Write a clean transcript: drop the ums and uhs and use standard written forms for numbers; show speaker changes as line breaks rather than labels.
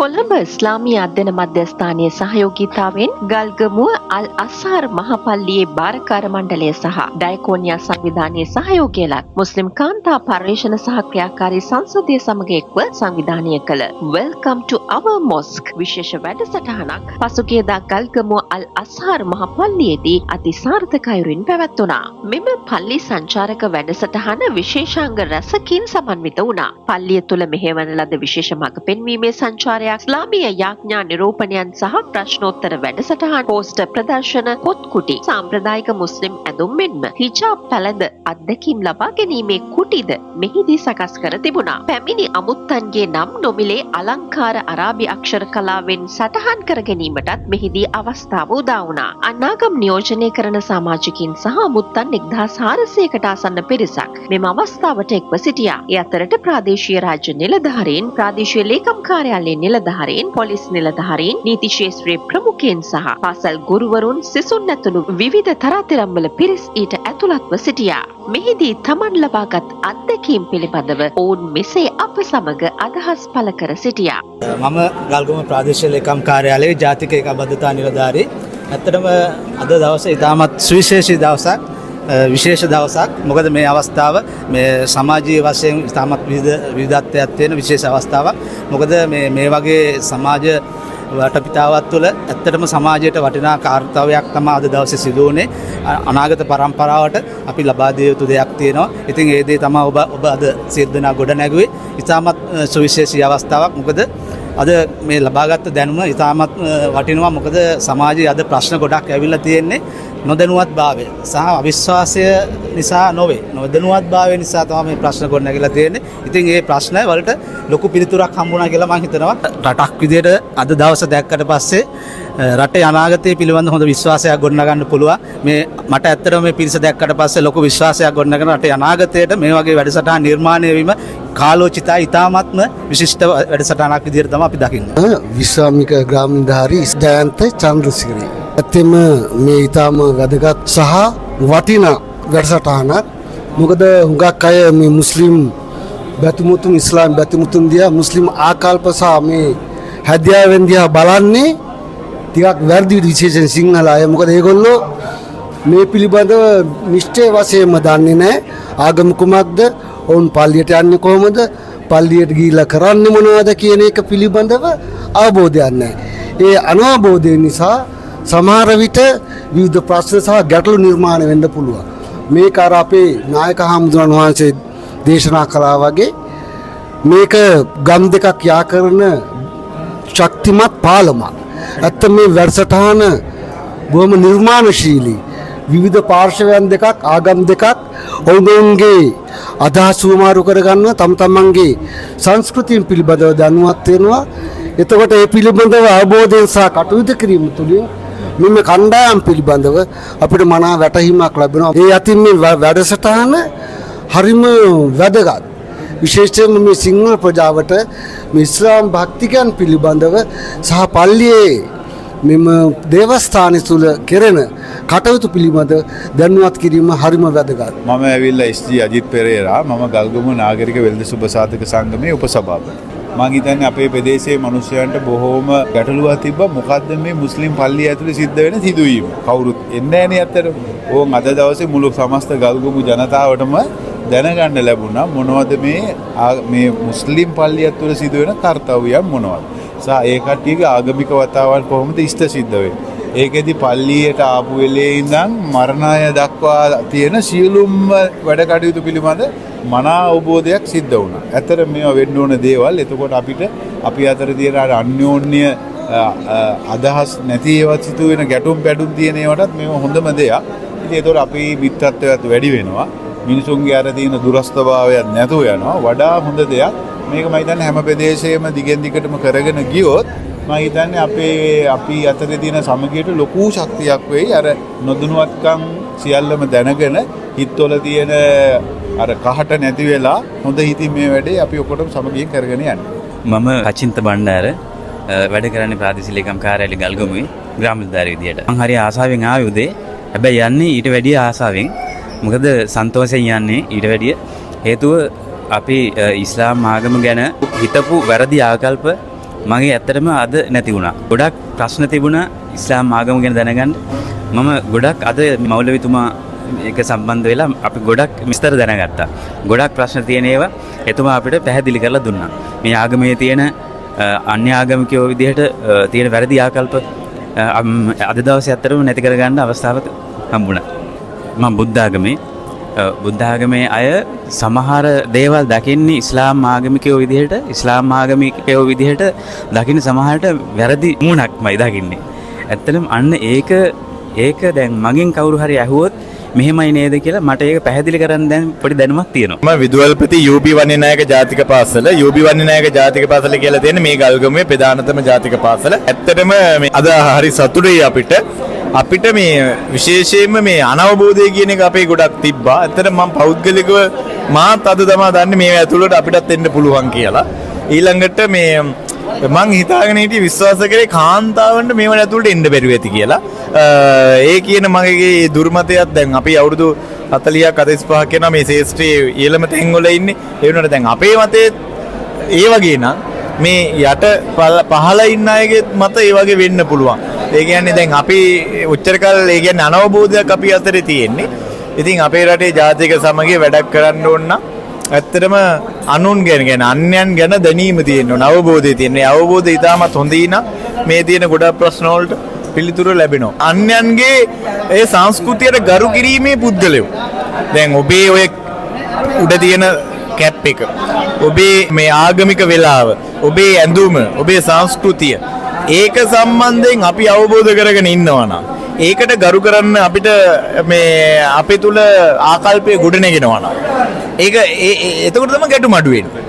කොළඹ ඉස්ලාමීය අධ්‍යයන මධ්‍යස්ථානයේ සහයෝගීතාවෙන් ගල්ගමුව අල් අස්හර් මහපල්ලියේ භාරකාර මණ්ඩලය සහ ඩයකොනියා සංවිධානයේ සහයෝගය ලත් මුස්ලිම් කාන්තා පර්යේෂණ සහ ක්‍රියාකාරී සංසදීය සමග එක්ව සංවිධානය කළ Welcome to our Mosque විශේෂ වැඩසටහනක් පසුගියදා ගල්ගමුව අල් අස්හර් මහපල්ලියේදී අති සාර්ථක අයුරින් පැවැත්වුණා. මෙම පල්ලි සංචාරක වැඩසටහන විශේෂාංග රැසකින් සමන්විත වුණා. පල්ලිය තුළ මෙහෙවන ලද විශේෂ මඟ පෙන්වීමේ සංචාරයක් ඉස්ලාමීය යාඥා නිරූපණයන් සහ ප්‍රශ්නෝත්තර වැඩසටහන් පෝස්ටර් ප්‍රදර්ශන පොත්කුටි සාම්ප්‍රදායික මුස්ලිම් ඇඳුම් මෙන්ම හිජාබ් පැළඳ අත්දැකීම් ලබා ගැනීමේ කුටිද මෙහිදී සකස් කර තිබුණා. පැමිණි අමුත්තන්ගේ නම් නොමිලේ අලංකාර අරාබි අක්ෂර කලාවෙන් සටහන් කර ගැනීමටත් මෙහිදී අවස්ථාව උදා වුණා. අනාගම් නියෝජනය කරන සමාජිකින් සහ අමුත්තන් 1400කට ආසන්න පිරිසක් මෙම අවස්ථාවට එක්ව සිටියා. ඒ අතරට ප්‍රාදේශීය රාජ්‍ය නිලධාරීන්, ප්‍රාදේශීය ලේකම් කාර්යාලයේ නිලධාරීන්, පොලිස් නිලධාරීන්, නීති ශාස්ත්‍රයේ ප්‍රමුඛයින් සහ පාසල් ගුරුවරුන්, සිසුන් ඇතුළු විවිධ තරාතිරම්වල පිරිස් ඊට ඇතුළත්ව සිටියා. මෙහිදී තමන් ලබාගත් අත්දැකීම් පිළිබඳව ඔවුන් මෙසේ අප සමග අදහස් පළ කර සිටියා.
මම ගල්ගමුව ප්‍රාදේශීය ලේකම් කාර්යාලයේ ජාතික ඒකාබද්ධතා නිලධාරී. ඇත්තටම අද දවසේ ඉතාමත් සුවිශේෂී දවසක්, විශේෂ දවසක්. මොකද මේ අවස්ථාව මේ සමාජීය වශයෙන් ඉතාමත් විවිධත්වයක් තියෙන විශේෂ අවස්ථාවක්. මොකද මේ වගේ සමාජ වටපිටාවක් තුළ ඇත්තටම සමාජයට වටිනා කාර්යයක් තමයි අද දවසේ සිදු වුණේ. අනාගත පරම්පරාවට අපි ලබා දිය යුතු දෙයක් තියෙනවා. ඉතින් ඒ දේ තමයි ඔබ අද සියලු දෙනා ගොඩ නැගුවේ. ඉතාමත් සුවිශේෂී අවස්ථාවක්. මොකද අද මේ ලබාගත් දැනුම ඉතාමත් වටිනවා. මොකද සමාජයේ අද ප්‍රශ්න ගොඩක් ඇවිල්ලා තියෙන්නේ නොදැනුවත්භාවය සහ අවිශ්වාසය නිසා නොවේ. නොදැනුවත්භාවය නිසා තමයි මේ ප්‍රශ්න ගොඩ නැගිලා තියෙන්නේ. ඉතින් මේ ප්‍රශ්න වලට ලොකු පිළිතුරක් හම්බුණා කියලා මම හිතනවා. රටක් විදියට අද දවස දැක්කට පස්සේ රටේ අනාගතය පිළිබඳ හොඳ විශ්වාසයක් ගොඩනගන්න පුළුවන්. මේ මට ඇත්තටම මේ පිරිස දැක්කට පස්සේ ලොකු විශ්වාසයක් ගොඩනගන රටේ අනාගතයට මේ වගේ වැඩසටහන් නිර්මාණය වීම කාලෝචිතයි, ඉතාමත්ම විශිෂ්ට වැඩසටහනක් විදියට තමයි අපි දකින්නේ.
විශ්‍රාමික ග්‍රාමීණධාරී ජයන්ත චන්ද්‍රසිරි. ඇත්තම මේ ඉතාම වැදගත් සහ වටිනා වැඩසටහනක්. මොකද හුඟක් අය මේ මුස්ලිම් බැතිමුතුන්, ඉස්ලාම් බැතිමුතුන් දිහා මුස්ලිම් ආකල්ප සහ මේ හැදියාවෙන් දිහා බලන්නේ ටිකක් වැරදි විශේෂයෙන් සිංහල අය. මොකද ඒගොල්ලෝ මේ පිළිබඳව නිශ්චය වශයෙන්ම දන්නේ නැහැ. ආගම කුමක්ද, ඔවුන් පල්ලියට යන්නේ කොහොමද, පල්ලියට ගිහිල්ලා කරන්නේ මොනවද කියන එක පිළිබඳව අවබෝධයක් නැහැ. ඒ අනවබෝධය නිසා සමහර විට විවිධ ප්‍රශ්න සහ ගැටලු නිර්මාණය වෙන්න පුළුවන්. මේක අර අපේ නායක හාමුදුරන් වහන්සේ දේශනා කළා වගේ මේක ගම් දෙකක් යා කරන ශක්තිමත් පාලමක්. ඇත්ත මේ වැඩසටහන බොහොම නිර්මාණශීලී. විවිධ පාර්ශවයන් දෙකක්, ආගම් දෙකක් ඔවුන්ගේ අදහස් සුමාරු කරගන්න තම තමන්ගේ සංස්කෘතිය පිළිබඳව දැනුවත් වෙනවා. එතකොට ඒ පිළිබඳව අවබෝධයෙන් සහ කටයුතු කිරීම තුළින් මෙන්න කණ්ඩායම් පිළිබඳව අපිට මනා වැටහීමක් ලැබෙනවා. ඒ අතින් මේ වැඩසටහන හරිම වැදගත්. විශේෂයෙන්ම මේ සිංහල ප්‍රජාවට මේ ඉස්ලාම් භක්තිකයන් පිළිබඳව සහ පල්ලියේ මෙම දේවස්ථානය තුළ කෙරෙන කටයුතු පිළිබඳ දැනුවත් කිරීම හරිම වැදගත්.
මම ඇවිල්ලා එස්.ජී. අජිත් පෙරේරා. මම ගල්ගමුව නාගරික වෙළඳ සුබසාධක සංගමේ උපසභාපති. මම හිතන්නේ අපේ ප්‍රදේශයේ මිනිස්සුන්ට බොහෝම ගැටලුවක් තිබ්බා. මොකද්ද මේ මුස්ලිම් පල්ලිය ඇතුලේ සිද්ධ වෙන සිදුවීම? කවුරුත් එන්නේ නැහැ නේ අතට. ඕන් අද දවසේ මුළු සමස්ත ගල්ගමුව ජනතාවටම දැනගන්න ලැබුණා මොනවද මේ මුස්ලිම් පල්ලිය ඇතුලේ සිදුවෙන කාර්යයන් මොනවද? සහ ඒ කට්ටියගේ ආගමික වතාවන් කොහොමද ඉෂ්ට සිද්ධ වෙන්නේ? ඒකෙදි පල්ලියට ආපු වෙලේ ඉඳන් මරණය දක්වා තියෙන සියලුම වැඩ කටයුතු පිළිබඳ මනා අවබෝධයක් සිද්ධ වුණා. ඇත්තට මේවා වෙන්න ඕන දේවල්. එතකොට අපි අතර තියෙන අන්‍යෝන්‍ය අදහස් නැති ඒවා සිදුවෙන ගැටුම් පැටුම් තියෙන ඒවටත් මේවා හොඳම දෙයක්. ඉතින් ඒතකොට අපේ මිත්‍රත්වයත් වැඩි වෙනවා. මිනිසුන්ගේ අර තියෙන දුරස්ථභාවයක් නැතුව යනවා. වඩා හොඳ දෙයක්. මේක මම හිතන්නේ හැම ප්‍රදේශයේම දිගින් දිගටම කරගෙන ගියොත් මම හිතන්නේ අපි අතරේ තියෙන සමගියට ලොකු ශක්තියක් වෙයි. අර නොදැනුවත්කම් සියල්ලම දැනගෙන හිතවල තියෙන අර කහට නැති වෙලා හොඳ හිතින් මේ වැඩේ අපි ඔක්කොටම සමගියෙන් කරගෙන යන්න.
මම කචින්ත බණ්ඩාර වැඩ කරන්නේ ප්‍රාදේශීය ලේකම් කාර්යාලයේ ගල්ගමුවේ ග්‍රාමීණධාරී විදියට. මම හරි ආසාවෙන් ආවේ උදේ. හැබැයි යන්නේ ඊට වැඩිය ආසාවෙන්. මොකද සන්තෝෂයෙන් යන්නේ ඊට වැඩිය. හේතුව අපි ඉස්ලාම් ආගම ගැන හිතපු වැරදි ආකල්ප මගේ ඇත්තටම අද නැති වුණා. ගොඩක් ප්‍රශ්න තිබුණා ඉස්ලාම් ආගම ගැන දැනගන්න. මම ගොඩක් අද මෞලවිතුමා ඒක සම්බන්ධ වෙලා අපි ගොඩක් විස්තර දැනගත්තා. ගොඩක් ප්‍රශ්න තියෙන ඒවා එතුමා අපිට පැහැදිලි කරලා දුන්නා. මේ ආගමේ තියෙන අන්‍ය ආගමිකයෝ විදිහට තියෙන වැරදි ආකල්ප අද දවසේ ඇත්තටම නැති කරගන්න අවස්ථාවක් හම්බුණා. මම බුද්ධ ආගමේ අය සමහර දේවල් දකින්නේ ඉස්ලාම් ආගමිකයෝ විදිහට දකින්න සමහරට වැරදි මූණක්මයි දකින්නේ. ඇත්තටම අන්න ඒක දැන් මගෙන් කවුරු හරි ඇහුවොත් මෙහෙමයි නේද කියලා මට ඒක පැහැදිලි කරන්න දැන් පොඩි දැනුමක් තියෙනවා.
මම විදුහල්පති UB වන්නිනායක ජාතික පාසල UB වන්නිනායක ජාතික පාසල කියලා තියෙන මේ ගල්ගමුවේ ප්‍රධානතම ජාතික පාසල. ඇත්තටම මේ අද හරි සතුටුයි අපිට මේ විශේෂයෙන්ම මේ අනවබෝධය කියන එක අපේ ගොඩක් තිබ්බා. ඇත්තට මම පෞද්ගලිකව මාත් අද තමයි දන්නේ මේ ඇතුළට අපිටත් එන්න පුළුවන් කියලා. ඊළඟට මේ මං හිතාගෙන හිටියේ විශ්වාස කරේ කාන්තාවන්ට මේව ඇතුළට එන්න බැරුව ඇති කියලා. ඒ කියන මගේ දුර්මතයක් දැන් අපි අවුරුදු 40ක් 45ක් යනවා මේ ශේෂ්ත්‍රයේ ඊළම තැන් වල ඉන්නේ. ඒ වුණාට දැන් අපේ මතේ ඒ වගේ නම් මේ යට පහළ ඉන්න අයගේ මත ඒ වගේ වෙන්න පුළුවන්. ඒ කියන්නේ දැන් අපි උච්චර කාල ඒ කියන්නේ අනවබෝධයක් අපි අතරේ තියෙන්නේ. ඉතින් අපේ රටේ ජාතික සමගිය වැඩක් කරන්න ඕන නම් ඇත්තටම අනුන් ගැන අන්‍යයන් ගැන දැනීම තියෙන්න ඕන. අවබෝධය තියෙන්න. ඒ අවබෝධය ඉතාමත් හොඳින් මේ තියෙන ගොඩක් ප්‍රශ්න වලට පිළිතුරු ලැබෙනවා. අන්‍යයන්ගේ ඒ සංස්කෘතියට ගරු කිරීමේ පුද්ගලයෝ. දැන් ඔබේ ඔය උඩ තියෙන කැප් එක, ඔබේ මේ ආගමික වෙලාව, ඔබේ ඇඳුම, ඔබේ සංස්කෘතිය ඒක සම්බන්ධයෙන් අපි අවබෝධ කරගෙන ඉන්නවා නම් ඒකට ගරු කරන්න අපිට මේ අපේ තුල ආකල්පය ගොඩනගෙනවා නම් ඒක එතකොට තමයි ගැටුම් අඩු වෙන්නේ.